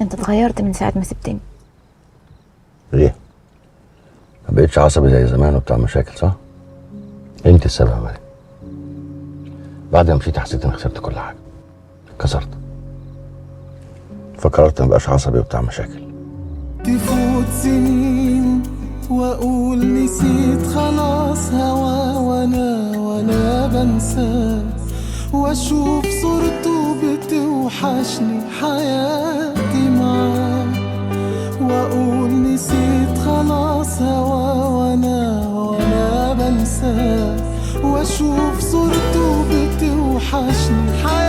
انت اتغيرت من ساعة ما سبتني. ليه؟ ما بقتش عصبي زي زمان وبتاع مشاكل، صح؟ انت السبب يا مريم. بعد ما مشيتي حسيت اني خسرت كل حاجه، اتكسرت، فقررت ما بقاش عصبي وبتاع مشاكل. تفوت سنين واقول نسيت خلاص هوا وانا بنساه، واشوف صورته بتوحشني حياتي معاه، واقول نسيت خلاص هوا وانا بنساه، واشوف صورته بتوحشني حياتي